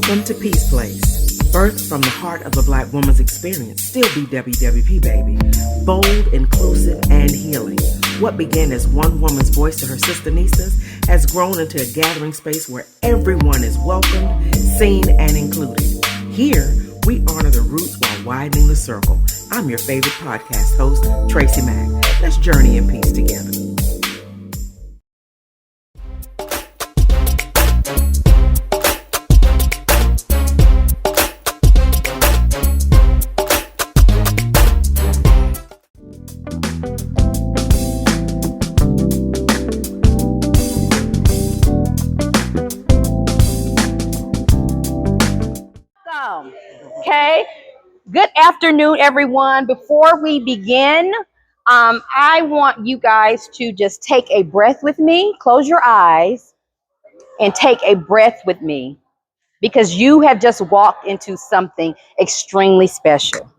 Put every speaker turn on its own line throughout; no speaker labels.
Welcome to Peace Place. Birthed from the heart of a Black woman's experience, still BWWP, baby. Bold, inclusive, and healing. What began as one woman's voice to her sister nieces has grown into a gathering space where everyone is welcomed, seen, and included. Here, we honor the roots while widening the circle. I'm your favorite podcast host, TracyMac. Let's journey in peace together.
Okay, good afternoon, everyone. Before we begin, I want you guys to just take a breath with me. Close your eyes and take a breath with me because you have just walked into something extremely special.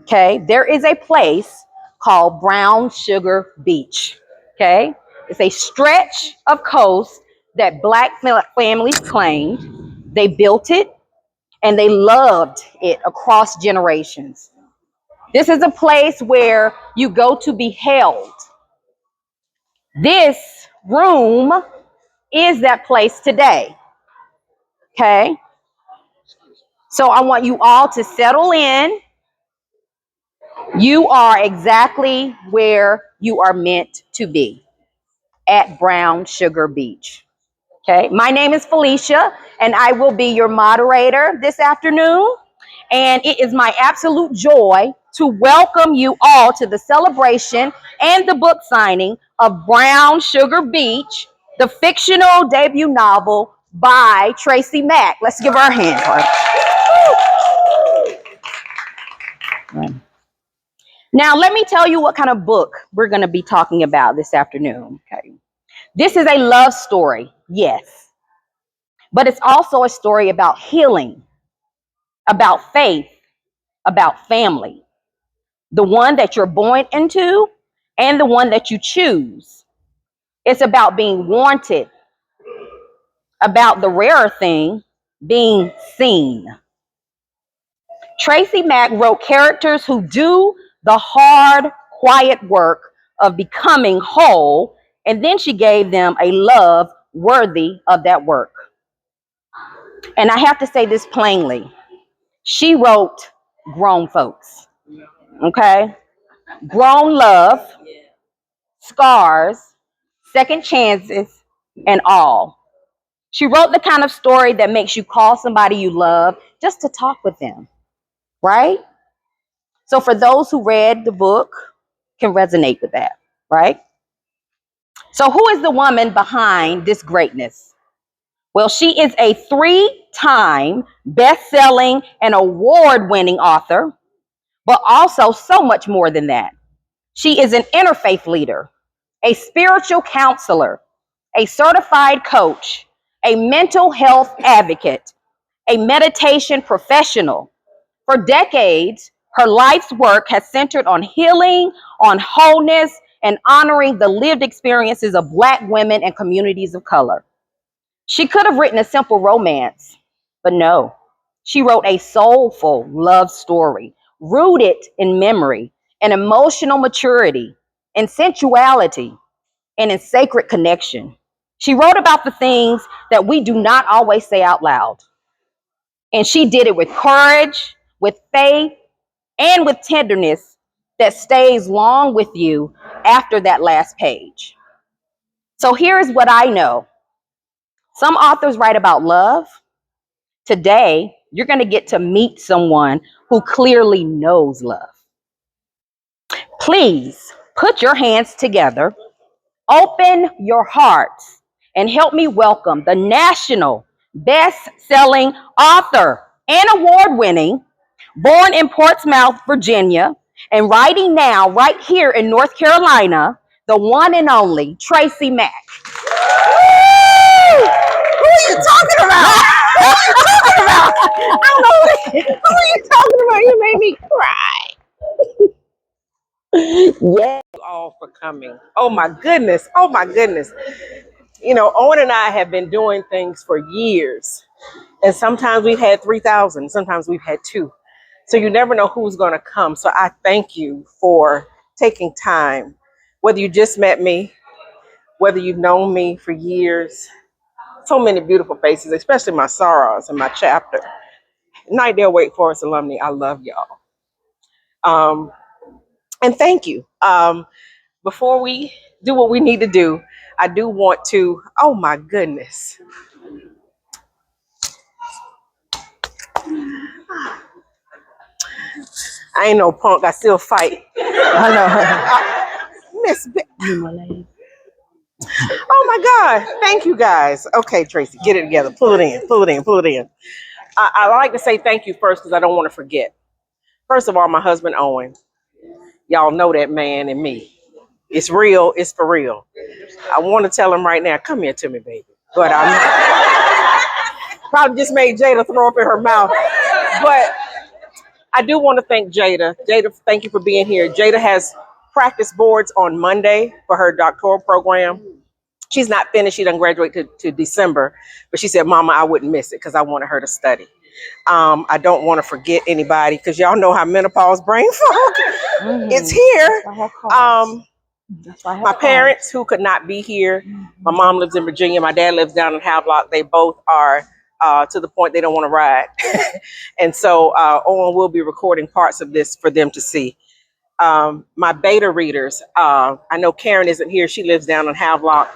Okay, there is a place called Brown Sugar Beach. Okay, it's a stretch of coast that Black families claimed. They built it and they loved it across generations. This is a place where you go to be held. This room is that place today. Okay? So I want you all to settle in. You are exactly where you are meant to be, at Brown Sugar Beach. Okay? My name is Felicia, and I will be your moderator this afternoon. And it is my absolute joy to welcome you all to the celebration and the book signing of Brown Sugar Beach, the fictional debut novel by TracyMac. Let's give her a hand for it. Now, let me tell you what kind of book we're going to be talking about this afternoon. Okay. This is a love story, yes, but it's also a story about healing, about faith, about family. The one that you're born into and the one that you choose. It's about being wanted, about the rarer thing, being seen. TracyMac wrote characters who do the hard, quiet work of becoming whole, and then she gave them a love worthy of that work. And I have to say this plainly. She wrote grown folks, okay? Grown love, scars, second chances, and all. She wrote the kind of story that makes you call somebody you love just to talk with them, right? So for those who read the book, can resonate with that, right? So who is the woman behind this greatness? Well, she is a 3-time best-selling and award-winning author, but also so much more than that. She is an interfaith leader, a spiritual counselor, a certified coach, a mental health advocate, a meditation professional. For decades, her life's work has centered on healing, on wholeness, and honoring the lived experiences of Black women and communities of color. She could have written a simple romance, but no. She wrote a soulful love story, rooted in memory and emotional maturity and sensuality and in sacred connection. She wrote about the things that we do not always say out loud. And she did it with courage, with faith, and with tenderness that stays long with you after that last page. So here's what I know. Some authors write about love. Today, you're going to get to meet someone who clearly knows love. Please put your hands together, open your hearts, and help me welcome the national best-selling author and award-winning, born in Portsmouth, Virginia, and writing now right here in North Carolina, the one and only TracyMac.
Who are you talking about? Who are you talking about? I don't know. Who are you talking about? You made me cry. Yeah. All for coming. Oh my goodness. Oh my goodness. You know, Owen and I have been doing things for years And sometimes we've had 3,000, sometimes we've had 2. So you never know who's going to come. So I thank you for taking time, whether you just met me, whether you've known me for years. So many beautiful faces, especially my sorors and my chapter. Knightdale Wake Forest alumni, I love y'all. And thank you. Before we do what we need to do, I do want to, oh my goodness. I ain't no punk, I still fight.
I
Miss
know.
Oh my God. Thank you guys. Okay, Tracy, get it together. Pull it in, pull it in, pull it in. I like to say thank you first because I don't want to forget. First of all, my husband, Owen. Y'all know that man and me. It's real. It's for real. I want to tell him right now, come here to me, baby. But I'm probably just made Jada throw up in her mouth. But I do want to thank Jada. Jada, thank you for being here. Jada has practice boards on Monday for her doctoral program. She's not finished. She doesn't graduate to December. But she said, Mama, I wouldn't miss it because I wanted her to study. I don't want to forget anybody because y'all know how menopause brain fog. It's here. My parents who could not be here. My mom lives in Virginia. My dad lives down in Havelock. They both are to the point they don't want to ride. And so Owen will be recording parts of this for them to see. My beta readers, I know Karen isn't here. She lives down in Havelock.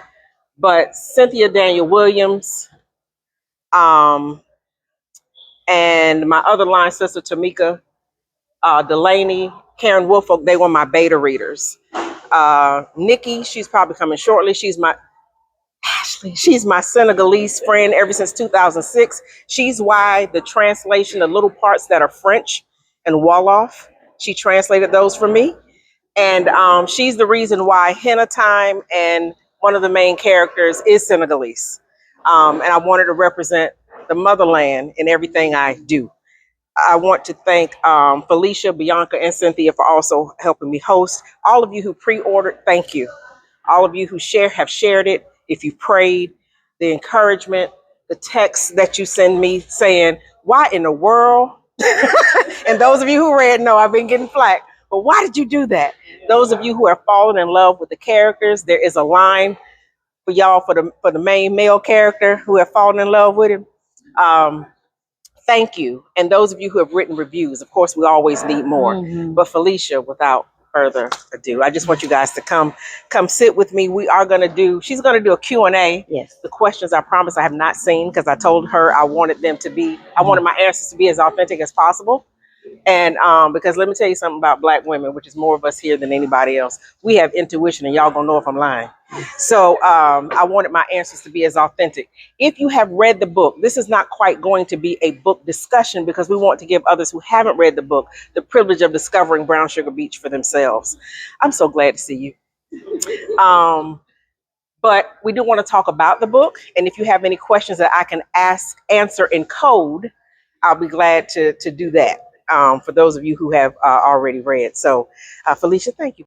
But Cynthia Daniel Williams, and my other line sister, Tamika Delaney, Karen Woolfolk, they were my beta readers. Nikki, she's probably coming shortly. She's my Senegalese friend ever since 2006. She's why the translation, the little parts that are French and Wolof, she translated those for me. And she's the reason why Henna Time and one of the main characters is Senegalese. And I wanted to represent the motherland in everything I do. I want to thank Felicia, Bianca, and Cynthia for also helping me host. All of you who pre-ordered, thank you. All of you who have shared it, if you prayed, the encouragement, the texts that you send me saying, why in the world? And those of you who read, no, I've been getting flack. But why did you do that? Those of you who have fallen in love with the characters, there is a line for y'all for the main male character who have fallen in love with him. Thank you. And those of you who have written reviews, of course, we always need more. But Felicia, without further ado, I just want you guys to come sit with me. She's going to do a Q&A.
Yes.
The questions I promise I have not seen because I told her I wanted my answers to be as authentic as possible. And because let me tell you something about Black women, which is more of us here than anybody else. We have intuition and y'all gonna know if I'm lying. So I wanted my answers to be as authentic. If you have read the book, this is not quite going to be a book discussion because we want to give others who haven't read the book the privilege of discovering Brown Sugar Beach for themselves. I'm so glad to see you. But we do want to talk about the book. And if you have any questions that I can answer in code, I'll be glad to do that. For those of you who have already read. So, Felicia, thank you.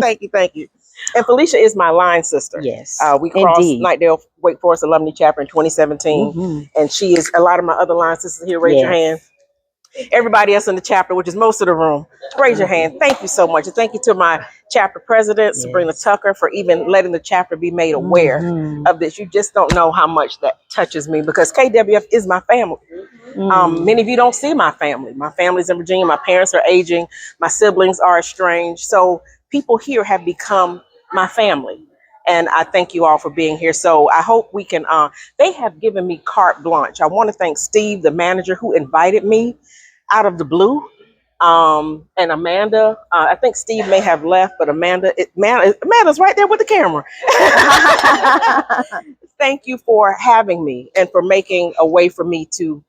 Thank you. And Felicia is my line sister.
Yes,
we crossed
indeed.
Knightdale Wake Forest Alumni Chapter in 2017. And she is a lot of my other line sisters here. Raise your hand. Everybody else in the chapter, which is most of the room, raise your hand. Thank you so much. And thank you to my chapter president, Sabrina Tucker, for even letting the chapter be made aware of this. You just don't know how much that touches me because KWF is my family. Many of you don't see my family. My family's in Virginia. My parents are aging. My siblings are estranged. So people here have become my family. And I thank you all for being here. So I hope we can, they have given me carte blanche. I want to thank Steve, the manager, who invited me out of the blue. And Amanda, I think Steve may have left, but Amanda's right there with the camera. Thank you for having me and for making a way for me to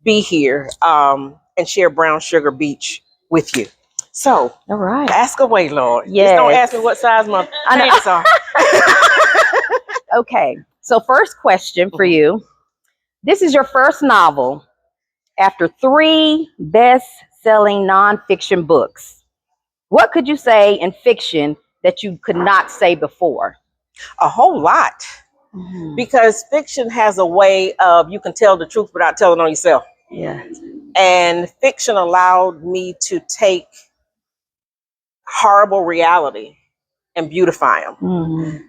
be here and share Brown Sugar Beach with you. So,
all right,
ask away, Lord.
Yes.
Just don't ask me what size my pants are.
Okay, so first question for you. This is your first novel after 3 best selling nonfiction books. What could you say in fiction that you could not say before?
A whole lot. Because fiction has a way of, you can tell the truth without telling on yourself.
Yeah.
And fiction allowed me to take horrible reality and beautify them.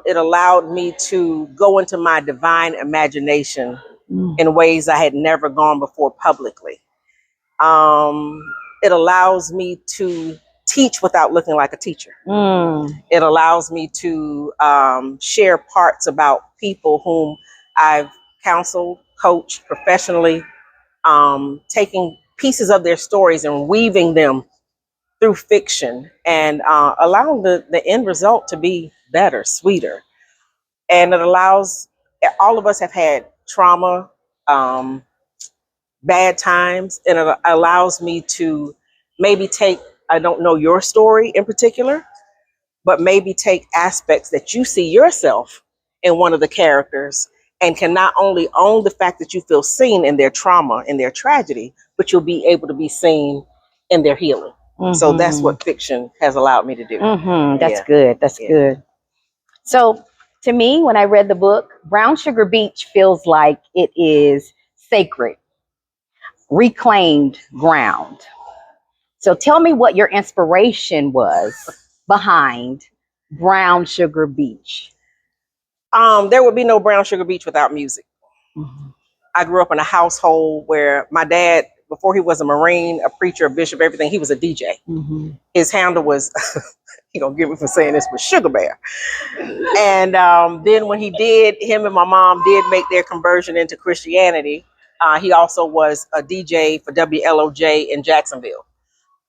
It allowed me to go into my divine imagination in ways I had never gone before publicly. It allows me to teach without looking like a teacher. It allows me to share parts about people whom I've counseled, coached professionally, taking pieces of their stories and weaving them through fiction and allowing the end result to be better, sweeter. And it allows, all of us have had trauma, bad times, and it allows me to maybe take, I don't know your story in particular, but maybe take aspects that you see yourself in one of the characters and can not only own the fact that you feel seen in their trauma, in their tragedy, but you'll be able to be seen in their healing. So that's what fiction has allowed me to do.
That's good. That's good. So to me, when I read the book, Brown Sugar Beach feels like it is sacred, reclaimed ground. So tell me what your inspiration was behind Brown Sugar Beach.
There would be no Brown Sugar Beach without music. I grew up in a household where my dad, before he was a Marine, a preacher, a bishop, everything, he was a DJ. His handle was, he gonna get me for saying this, was Sugar Bear. And then when he did, him and my mom did make their conversion into Christianity. He also was a DJ for WLOJ in Jacksonville.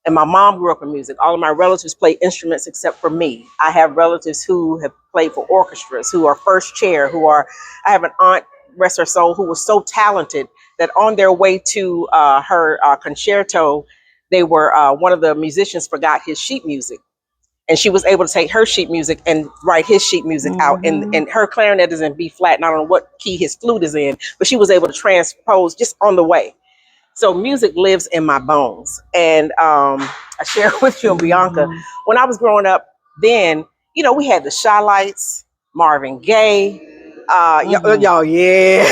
And my mom grew up in music. All of my relatives play instruments except for me. I have relatives who have played for orchestras, who are first chair, I have an aunt, rest her soul, who was so talented that on their way to her concerto, they were, one of the musicians forgot his sheet music. And she was able to take her sheet music and write his sheet music out. And her clarinet is in B flat, and I don't know what key his flute is in, but she was able to transpose just on the way. So music lives in my bones. And I share with you and Bianca, when I was growing up then, you know, we had the Shy-Lights, Marvin Gaye, y'all, yeah.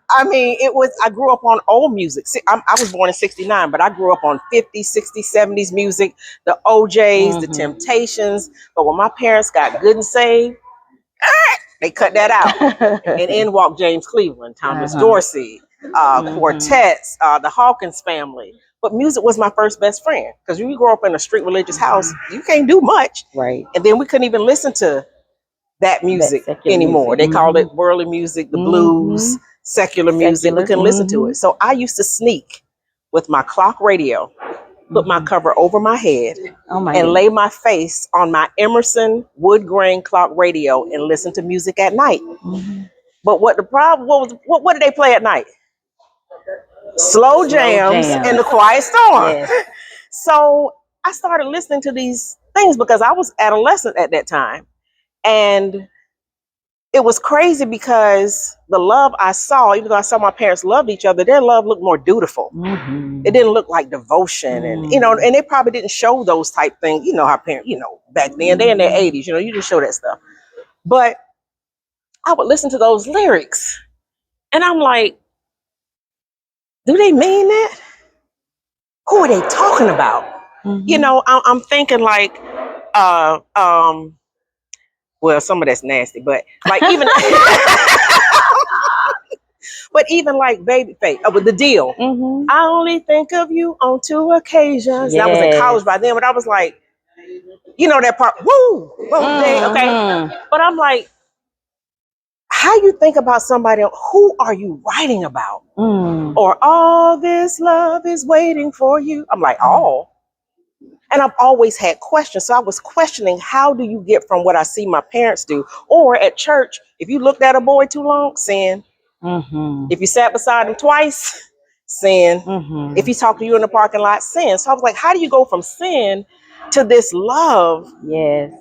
I mean, I grew up on old music. I was born in 69, but I grew up on 50s, 60s, 70s music, the OJs, the Temptations. But when my parents got good and saved, they cut that out. And in walked James Cleveland, Thomas Dorsey, quartets, the Hawkins family. But music was my first best friend, because when you grow up in a strict religious house, you can't do much.
Right.
And then we couldn't even listen to that music anymore. They called it worldly music, the blues, secular music. We couldn't listen to it. So I used to sneak with my clock radio, put my cover over my head, and lay my face on my Emerson wood grain clock radio and listen to music at night. But what the problem was, what did they play at night? Slow jams and The Quiet Storm. So I started listening to these things because I was adolescent at that time. And it was crazy because the love I saw, even though I saw my parents loved each other, their love looked more dutiful. It didn't look like devotion. And, you know, and they probably didn't show those type things. You know how parents, you know, back then, they're in their 80s, you know, you didn't show that stuff. But I would listen to those lyrics and I'm like, do they mean that? Who are they talking about? You know, I'm thinking like, well, some of that's nasty, but like even, but even like Babyface, with The Deal. I only think of you on 2 occasions. I was in college by then, but I was like, you know that part, woo, okay. But I'm like, how you think about somebody, who are you writing about? Or all this love is waiting for you. I'm like, oh. And I've always had questions. So I was questioning, how do you get from what I see my parents do? Or at church, if you looked at a boy too long, sin. If you sat beside him twice, sin. If he talked to you in the parking lot, sin. So I was like, how do you go from sin to this love?
Yes.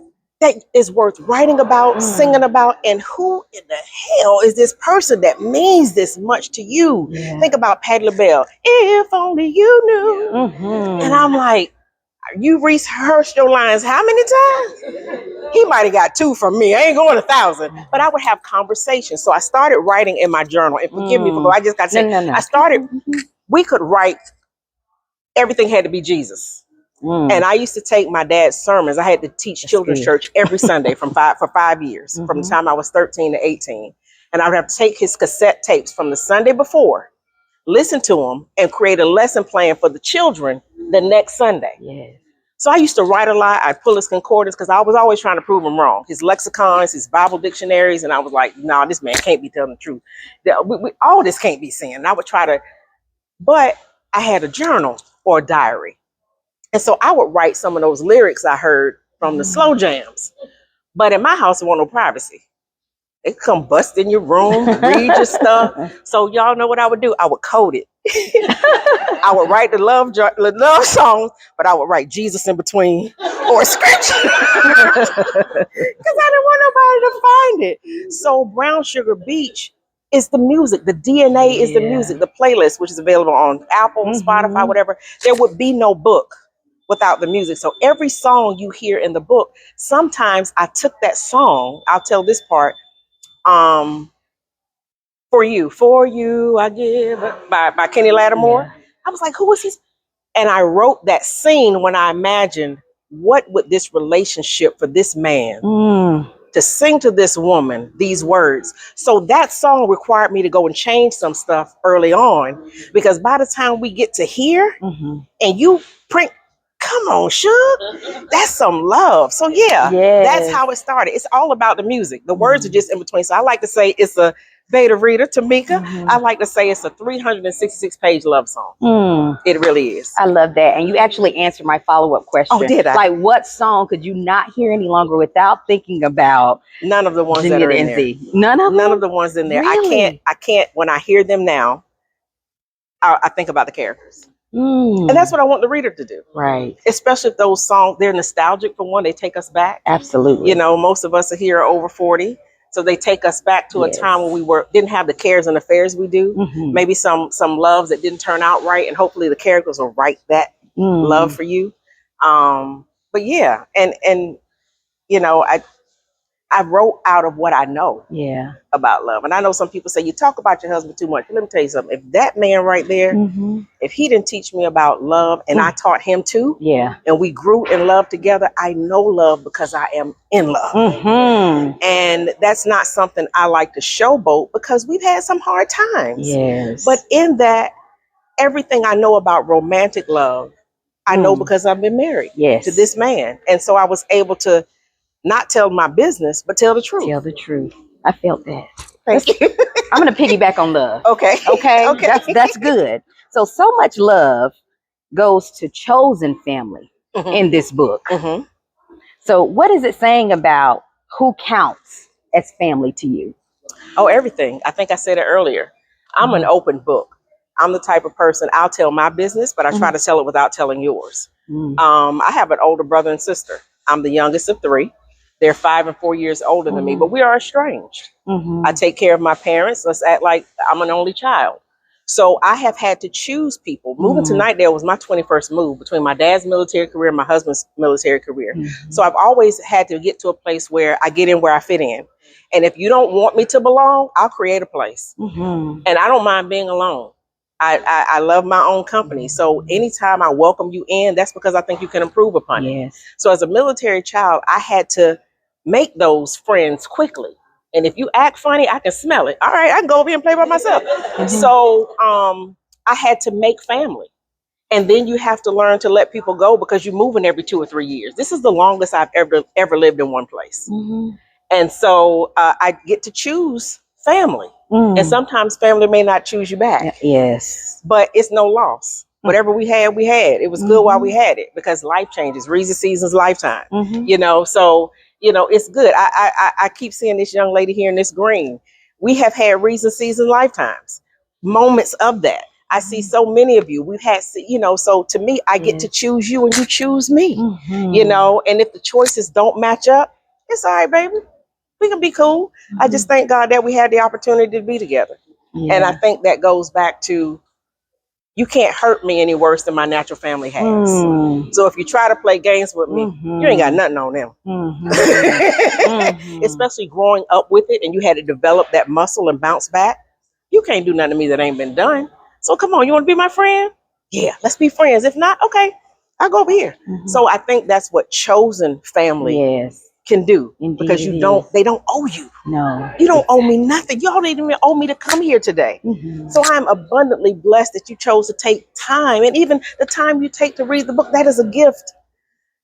that is worth writing about, singing about, and who in the hell is this person that means this much to you?
Yeah.
Think about Patti LaBelle. If only you knew.
Mm-hmm.
And I'm like, you rehearsed your lines how many times? He might have got 2 from me. I ain't going 1,000. But I would have conversations. So I started writing in my journal. And forgive me for I just got to say,
No.
I started, we could write, everything had to be Jesus. And I used to take my dad's sermons. I had to teach children's church every Sunday for 5 years, from the time I was 13 to 18. And I would have to take his cassette tapes from the Sunday before, listen to them, and create a lesson plan for the children the next Sunday.
Yes.
So I used to write a lot. I'd pull his concordance because I was always trying to prove him wrong. His lexicons, his Bible dictionaries. And I was like, nah, this man can't be telling the truth. All this can't be sin. And I would try to, but I had a journal or a diary. And so I would write some of those lyrics I heard from the slow jams. But in my house, there wasn't no privacy. They come bust in your room, read your stuff. So y'all know what I would do? I would code it. I would write the love songs, but I would write Jesus in between or scripture. Because I didn't want nobody to find it. So Brown Sugar Beach is the music. The DNA is the music, the playlist, which is available on Apple, Spotify, whatever. There would be no book without the music. So every song you hear in the book, sometimes I took that song, I'll tell this part, For You, I Give Up, by Kenny Lattimore. Yeah. I was like, who is he? And I wrote that scene when I imagined what would this relationship for this man to sing to this woman these words. So that song required me to go and change some stuff early on, because by the time we get to here and you print, come on, Suge, that's some love. So that's how it started. It's all about the music. The words are just in between. So I like to say it's a beta reader, Tamika. I like to say it's a 366-page love song. It really is.
I love that. And you actually answered my follow-up question.
Oh, did I?
Like, what song could you not hear any longer without thinking about?
None of the ones that are in there. None of the ones in there.
Really?
I can't, when I hear them now, I think about the characters. And that's what I want the reader to do.
Right.
Especially if those songs, they're nostalgic for one, they take us back.
Absolutely.
You know, most of us are here over 40. So they take us back to a time when we didn't have the cares and affairs we do. Maybe some loves that didn't turn out right, and hopefully the characters will write that love for you. But yeah, and you know, I wrote out of what I know about love. And I know some people say, you talk about your husband too much. Let me tell you something. If that man right there, if he didn't teach me about love and I taught him too, and we grew in love together, I know love because I am in love. And that's not something I like to showboat, because we've had some hard times. But in that, everything I know about romantic love, I know because I've been married to this man. And so I was able to not tell my business, but tell the truth.
Tell the truth. I felt that.
Thank you.
I'm going to piggyback on love.
Okay.
That's good. So much love goes to chosen family in this book. So what is it saying about who counts as family to you?
Oh, everything. I think I said it earlier. I'm an open book. I'm the type of person, I'll tell my business, but I try to tell it without telling yours. I have an older brother and sister. I'm the youngest of 3. They're 5 and 4 years older than me, but we are estranged. I take care of my parents. Let's act like I'm an only child. So I have had to choose people. Moving to Knightdale was my 21st move between my dad's military career and my husband's military career. So I've always had to get to a place where I get in where I fit in. And if you don't want me to belong, I'll create a place. And I don't mind being alone. I love my own company. So anytime I welcome you in, that's because I think you can improve upon it. So as a military child, I had to make those friends quickly. And if you act funny, I can smell it. All right, I can go over here and play by myself. So I had to make family. And then you have to learn to let people go, because you're moving every 2 or 3 years. This is the longest I've ever lived in one place. And so I get to choose family. And sometimes family may not choose you back. But it's no loss. Whatever we had, we had. It was good while we had it, because life changes. Reason, seasons, lifetime. You know, so, you know, it's good. I keep seeing this young lady here in this green. We have had reason, season, lifetimes. Moments of that. I see so many of you. We've had, you know, so to me, I get to choose you and you choose me. You know, and if the choices don't match up, It's all right, baby. We can be cool. I just thank God that we had the opportunity to be together.
Yeah.
And I think that goes back to, you can't hurt me any worse than my natural family has. So if you try to play games with me, you ain't got nothing on them. Especially growing up with it and you had to develop that muscle and bounce back. You can't do nothing to me that ain't been done. So come on, you want to be my friend? Yeah, let's be friends. If not, okay, I'll go over here. So I think that's what chosen family can do.
Indeed,
because they don't owe you.
No.
You don't owe me nothing. Y'all didn't even owe me to come here today. So I'm abundantly blessed that you chose to take time. And even the time you take to read the book, that is a gift.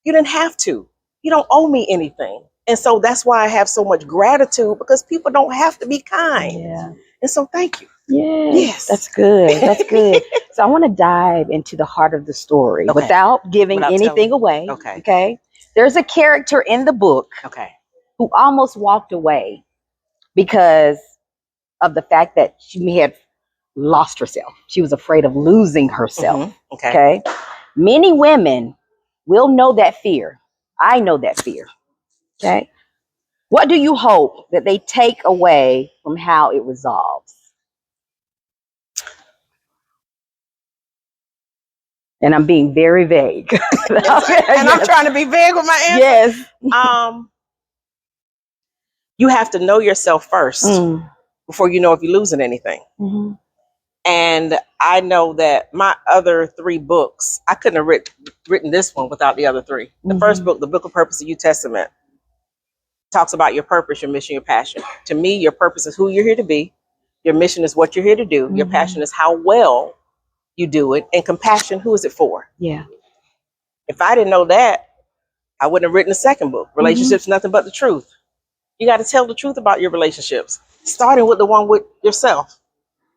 You didn't have to. You don't owe me anything. And so that's why I have so much gratitude, because people don't have to be kind.
Yeah.
And so thank you.
Yes. That's good. That's good. So I want to dive into the heart of the story without giving anything away. Okay. There's a character in the book who almost walked away because of the fact that she had lost herself. She was afraid of losing herself. Okay. Many women will know that fear. I know that fear. Okay. What do you hope that they take away from how it resolves? And I'm being very vague.
And I'm trying to be vague with my answer.
Yes.
You have to know yourself first before you know if you're losing anything. And I know that my other 3 books, I couldn't have written this one without the other 3. The first book, The Book of Purpose, the New Testament, talks about your purpose, your mission, your passion. To me, your purpose is who you're here to be. Your mission is what you're here to do. Your passion is how well you do it. And compassion, who is it for?
Yeah.
If I didn't know that, I wouldn't have written the second book, Relationships, Nothing But the Truth. You got to tell the truth about your relationships, starting with the one with yourself.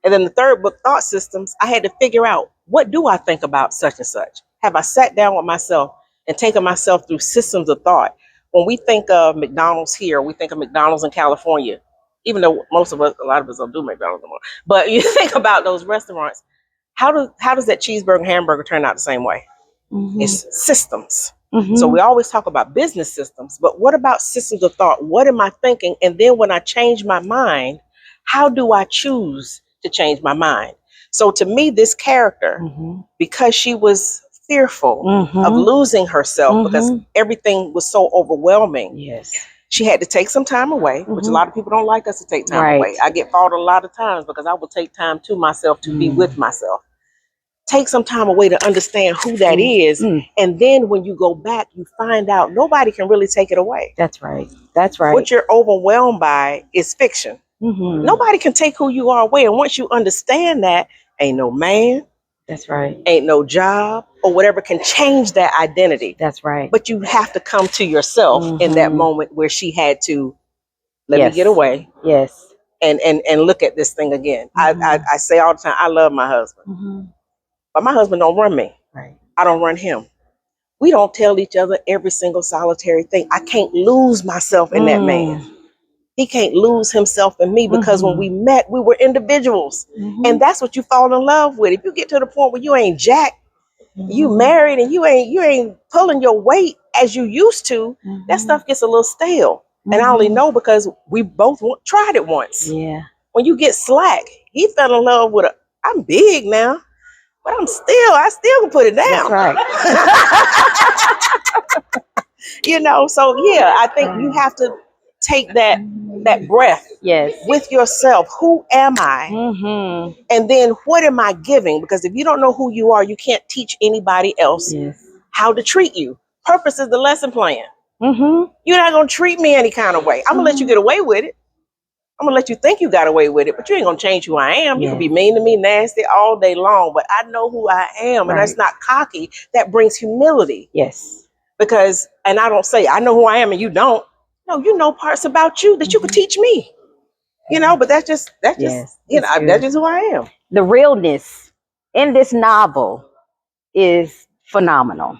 And then the third book, Thought Systems, I had to figure out, what do I think about such and such? Have I sat down with myself and taken myself through systems of thought? When we think of McDonald's here, we think of McDonald's in California, even though a lot of us don't do McDonald's anymore. But you think about those restaurants, how does that cheeseburger, hamburger turn out the same way? It's systems. So we always talk about business systems, but what about systems of thought? What am I thinking? And then when I change my mind, how do I choose to change my mind? So to me, this character, because she was fearful of losing herself, because everything was so overwhelming, she had to take some time away, which a lot of people don't like us to take time away. I get faulted a lot of times because I will take time to myself to be with myself. Take some time away to understand who that is. And then when you go back, you find out nobody can really take it away.
That's right. That's right.
What you're overwhelmed by is fiction. Nobody can take who you are away. And once you understand that, ain't no man.
That's right.
Ain't no job or whatever can change that identity.
That's right.
But you have to come to yourself in that moment where she had to let me get away.
Yes.
And look at this thing again. I say all the time, I love my husband. But my husband don't run me.
Right.
I don't run him. We don't tell each other every single solitary thing. I can't lose myself in that man. He can't lose himself in me, because when we met, we were individuals. And that's what you fall in love with. If you get to the point where you ain't jack, you married and you ain't pulling your weight as you used to, that stuff gets a little stale. And I only know because we both tried it once.
Yeah.
When you get slack, he fell in love with I'm big now. But I still can put it down.
That's right.
So yeah, I think you have to take that breath with yourself. Who am I? And then what am I giving? Because if you don't know who you are, you can't teach anybody else how to treat you. Purpose is the lesson plan. You're not going to treat me any kind of way. I'm going to let you get away with it. I'm going to let you think you got away with it, but you ain't going to change who I am. You can be mean to me, nasty all day long, but I know who I am. And that's not cocky. That brings humility.
Yes.
Because, and I don't say, I know who I am and you don't. No, you know parts about you that you could teach me. But that's just that's just who I am.
The realness in this novel is phenomenal.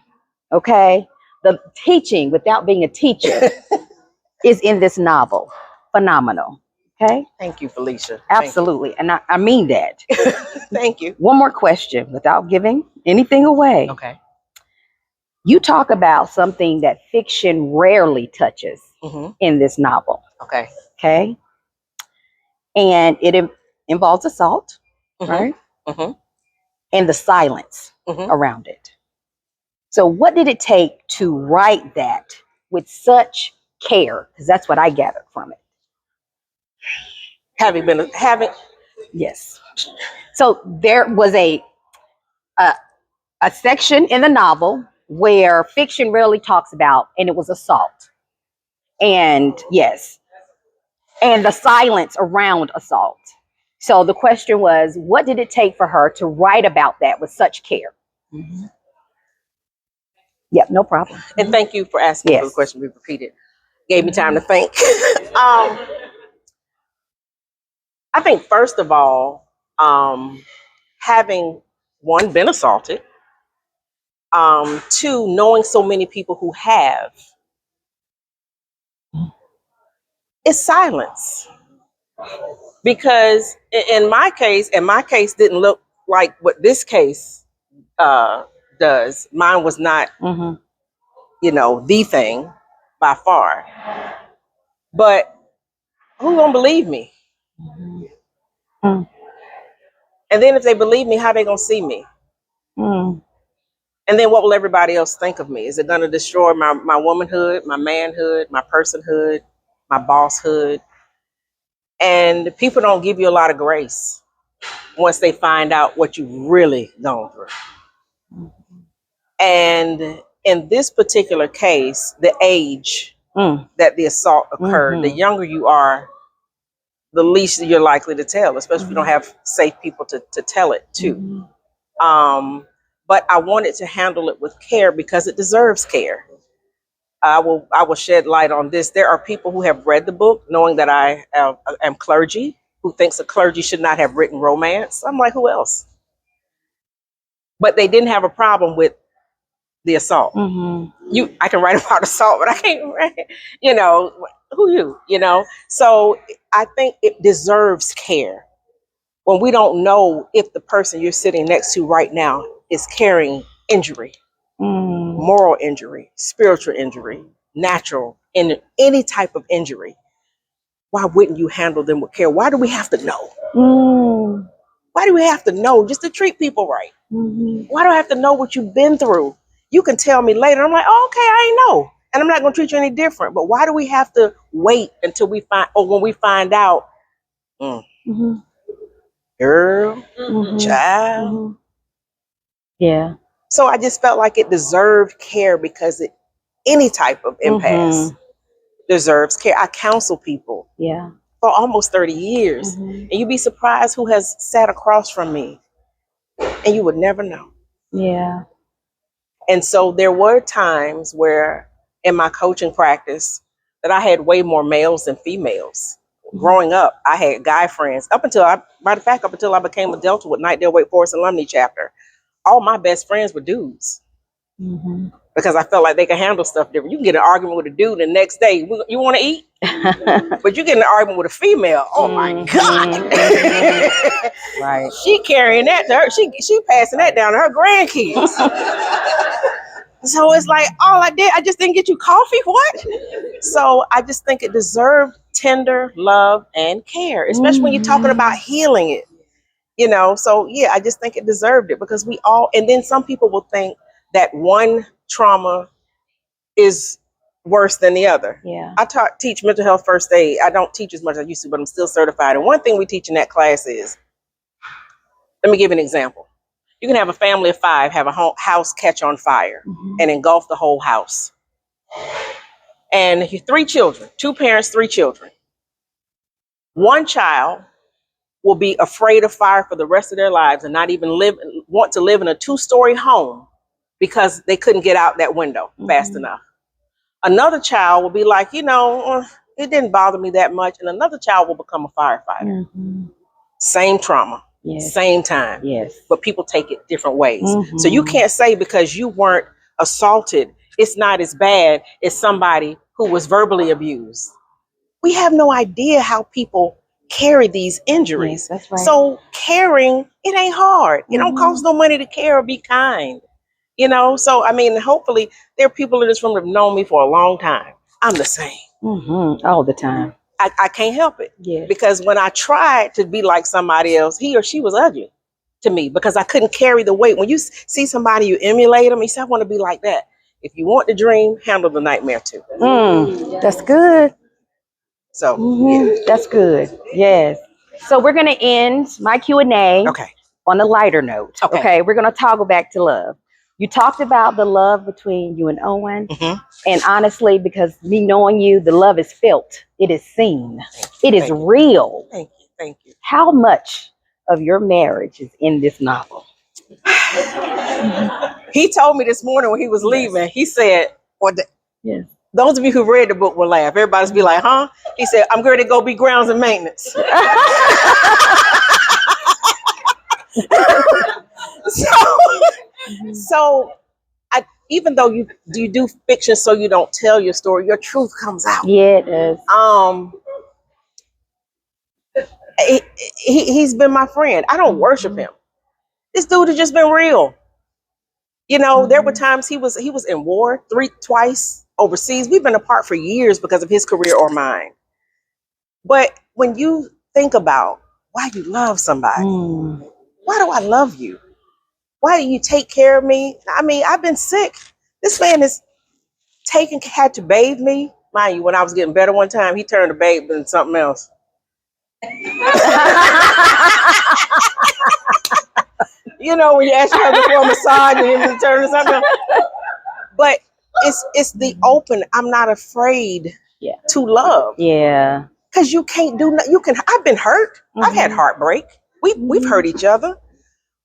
Okay? The teaching without being a teacher is in this novel. Phenomenal. Okay.
Thank you, Felicia.
Absolutely. And I mean that.
Thank you.
One more question without giving anything away.
Okay.
You talk about something that fiction rarely touches in this novel.
Okay.
Okay. And it involves assault, right? And the silence around it. So what did it take to write that with such care? Because that's what I gathered from it. Yes. So there was a section in the novel where fiction rarely talks about, and it was assault. And yes, and the silence around assault. So the question was, what did it take for her to write about that with such care? Yep, no problem.
And thank you for asking for the question to be repeated. Gave me time to think. I think first of all, having one, been assaulted, two, knowing so many people who have, is silence. Because in my case, didn't look like what this case does. Mine was not, the thing by far. But who gonna believe me? And then if they believe me, how they gonna see me? And then what will everybody else think of me? Is it gonna destroy my womanhood, my manhood, my personhood, my bosshood? And people don't give you a lot of grace once they find out what you've really gone through. And in this particular case, the age that the assault occurred, the younger you are, the least you're likely to tell, especially if you don't have safe people to tell it to. But I wanted to handle it with care because it deserves care. I will shed light on this. There are people who have read the book knowing that I am clergy, who thinks a clergy should not have written romance. I'm like, who else? But they didn't have a problem with the assault. I can write about assault, but I can't write, who you. So I think it deserves care. When we don't know if the person you're sitting next to right now is carrying injury, moral injury, spiritual injury, natural, and any type of injury, why wouldn't you handle them with care? Why do we have to know? Why do we have to know just to treat people right? Why do I have to know what you've been through? You can tell me later. I'm like, oh, okay, I ain't know. And I'm not going to treat you any different. But why do we have to wait until we find, or when we find out, girl, child?
Yeah.
So I just felt like it deserved care because any type of impasse deserves care. I counsel people for almost 30 years. And you'd be surprised who has sat across from me. And you would never know.
Yeah.
And so there were times where in my coaching practice that I had way more males than females. Growing up, I had guy friends up until I became a Delta with Knightdale Wake Forest Alumni chapter. All my best friends were dudes because I felt like they could handle stuff different. You can get an argument with a dude the next day. You want to eat? But you get an argument with a female. Oh my God.
Right.
She carrying that to her. She passing that down to her grandkids. So it's like, all I did, I just didn't get you coffee. What? So I just think it deserved tender love and care, especially when you're talking about healing it. So yeah, I just think it deserved it because we all, and then some people will think that one trauma is worse than the other.
Yeah.
I teach mental health first aid. I don't teach as much as I used to, but I'm still certified. And one thing we teach in that class is, let me give you an example. You can have a family of 5 have a house catch on fire and engulf the whole house. And 3 children, 2 parents, 3 children. One child will be afraid of fire for the rest of their lives and not even want to live in a 2-story home because they couldn't get out that window fast enough. Another child will be like, it didn't bother me that much. And another child will become a firefighter. Same trauma, same time.
Yes.
But people take it different ways. So you can't say because you weren't assaulted, it's not as bad as somebody who was verbally abused. We have no idea how people carry these injuries.
Yes, that's right.
So caring, it ain't hard. It don't cost no money to care or be kind. You know, so I mean, hopefully there are people in this room that have known me for a long time. I'm the same.
All the time.
I can't help it.
Yeah.
Because when I tried to be like somebody else, he or she was ugly to me because I couldn't carry the weight. When you see somebody, you emulate them. You say, I want to be like that. If you want the dream, handle the nightmare too.
That's good.
So, yeah.
That's good. Yes. So we're going to end my Q&A
Okay.
on a lighter note. Okay. We're going to toggle back to love. You talked about the love between you and Owen. And honestly, because me knowing you, the love is felt. It is seen. It is real.
Thank you. Thank you.
How much of your marriage is in this novel?
He told me this morning when he was leaving, he said,
Yes.
those of you who read the book will laugh. Everybody's be like, huh? He said, I'm going to go be grounds and maintenance. So even though you do fiction so you don't tell your story, your truth comes out.
Yeah, it is.
He's been my friend. I don't worship him. This dude has just been real. You know, there were times he was in war twice overseas. We've been apart for years because of his career or mine. But when you think about why you love somebody, why do I love you? Why do you take care of me? I mean, I've been sick. This man is had to bathe me. Mind you, when I was getting better one time, he turned the babe into something else. You know, when you ask her before a massage and then turn to something else. But it's the open. I'm not afraid to love.
Yeah.
Because you can't do nothing. I've been hurt. I've had heartbreak. We've hurt each other.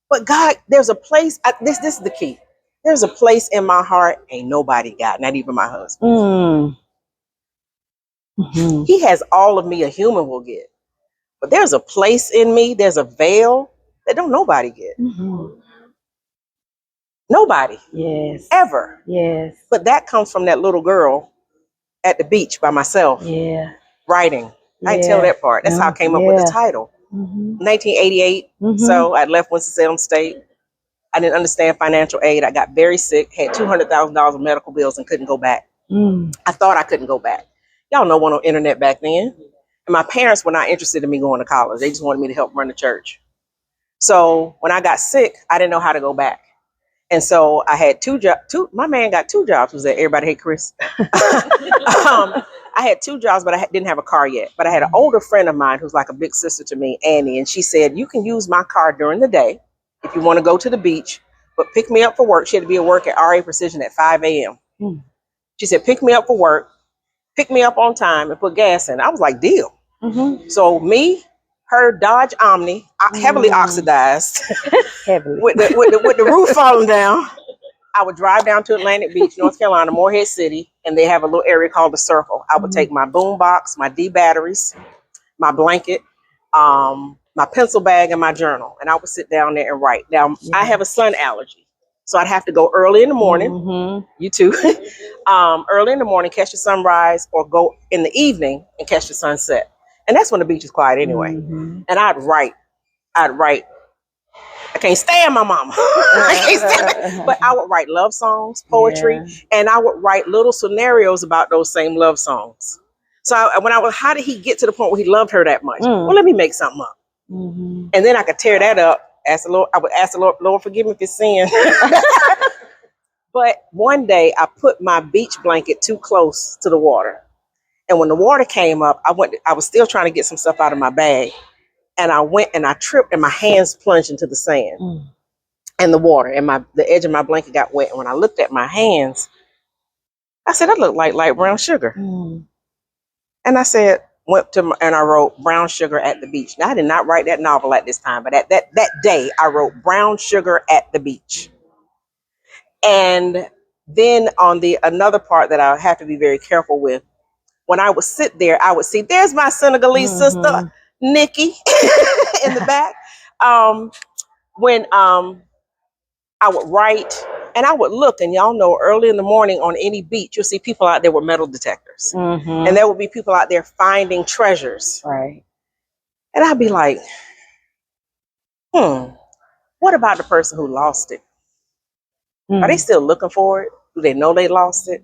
But God, there's a place. This is the key. There's a place in my heart ain't nobody got, not even my husband. He has all of me a human will get. But there's a place in me, there's a veil that don't nobody get. Nobody.
Yes.
Ever.
Yes.
But that comes from that little girl at the beach by myself.
Yeah.
Writing. I didn't tell that part. That's how I came up with the title. 1988. So I left Winston-Salem State. I didn't understand financial aid. I got very sick, had $200,000 of medical bills and couldn't go back. I thought I couldn't go back. Y'all know one on internet back then. And my parents were not interested in me going to college. They just wanted me to help run the church. So when I got sick, I didn't know how to go back. And so I had two jobs. My man got 2 jobs. Was that everybody hate Chris? I had 2 jobs, but I didn't have a car yet. But I had an older friend of mine who's like a big sister to me, Annie. And she said, you can use my car during the day if you want to go to the beach, but pick me up for work. She had to be at work at RA Precision at 5 a.m. She said, pick me up for work, pick me up on time and put gas in. I was like, deal. So me, her Dodge Omni, heavily oxidized, with the roof falling down. I would drive down to Atlantic Beach, North Carolina, Morehead City, and they have a little area called the Circle. I would take my boom box, my D batteries, my blanket, my pencil bag, and my journal, and I would sit down there and write. Now, I have a sun allergy, so I'd have to go early in the morning. You too. Early in the morning, catch the sunrise, or go in the evening and catch the sunset. And that's when the beach is quiet anyway. And I'd write. I can't stand my mama. But I would write love songs, poetry, and I would write little scenarios about those same love songs. So how did he get to the point where he loved her that much? Well, let me make something up. And then I could tear that up. I would ask the Lord, Lord, forgive me if it's sin. But one day I put my beach blanket too close to the water. And when the water came up, I was still trying to get some stuff out of my bag. And I went and I tripped and my hands plunged into the sand and the water, and the edge of my blanket got wet. And when I looked at my hands, I said, that looked like light brown sugar. And I said, and I wrote brown sugar at the beach. Now I did not write that novel at this time, but at that day I wrote brown sugar at the beach. And then on another part that I have to be very careful with, when I would sit there, I would see, there's my Senegalese sister, Nikki, in the back. When I would write and I would look, and y'all know early in the morning on any beach, you'll see people out there with metal detectors. And there will be people out there finding treasures.
Right.
And I'd be like, what about the person who lost it? Are they still looking for it? Do they know they lost it?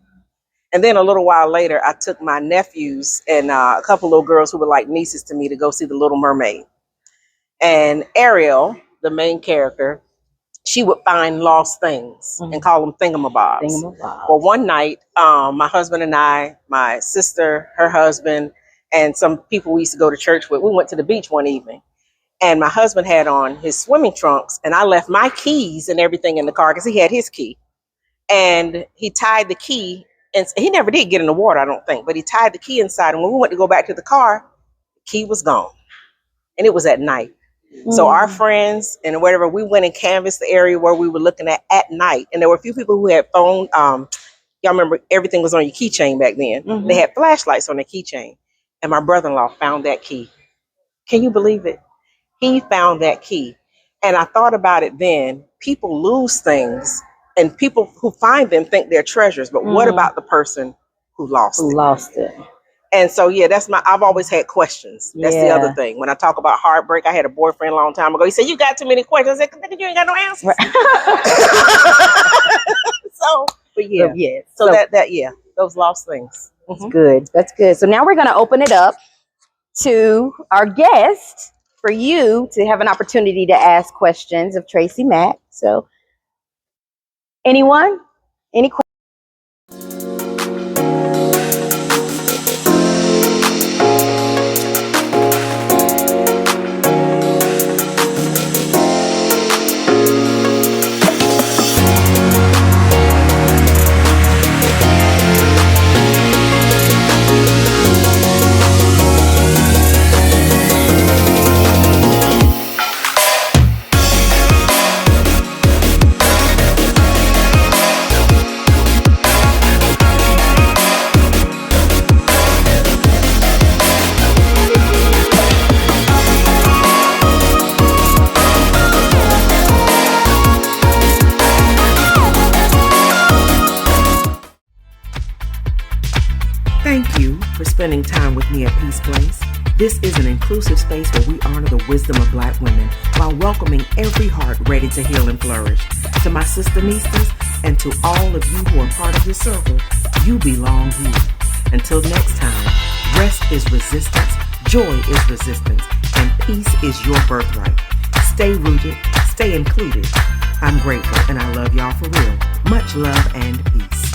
And then a little while later, I took my nephews and a couple little girls who were like nieces to me to go see The Little Mermaid. And Ariel, the main character, she would find lost things and call them thingamabobs. Well, one night, my husband and I, my sister, her husband, and some people we used to go to church with, we went to the beach one evening. And my husband had on his swimming trunks, and I left my keys and everything in the car because he had his key. And he tied the key, and he never did get in the water, I don't think, but he tied the key inside. And when we went to go back to the car, the key was gone. And it was at night. So our friends and whatever, we went and canvassed the area where we were looking at night. And there were a few people who had phone. Y'all remember everything was on your keychain back then. They had flashlights on their keychain. And my brother-in-law found that key. Can you believe it? He found that key. And I thought about it then. People lose things, and people who find them think they're treasures. But what about the person who lost it? And so, yeah, I've always had questions. That's the other thing. When I talk about heartbreak, I had a boyfriend a long time ago. He said, "You got too many questions." I said, "Nigga, you ain't got no answers." So those lost things.
That's good. So now we're going to open it up to our guest for you to have an opportunity to ask questions of TracyMac. So anyone? Any questions?
Thank you for spending time with me at Peace Place. This is an inclusive space where we honor the wisdom of Black women while welcoming every heart ready to heal and flourish. To my sister nieces and to all of you who are part of this circle, you belong here. Until next time, rest is resistance, joy is resistance, and peace is your birthright. Stay rooted, stay included. I'm grateful and I love y'all for real. Much love and peace.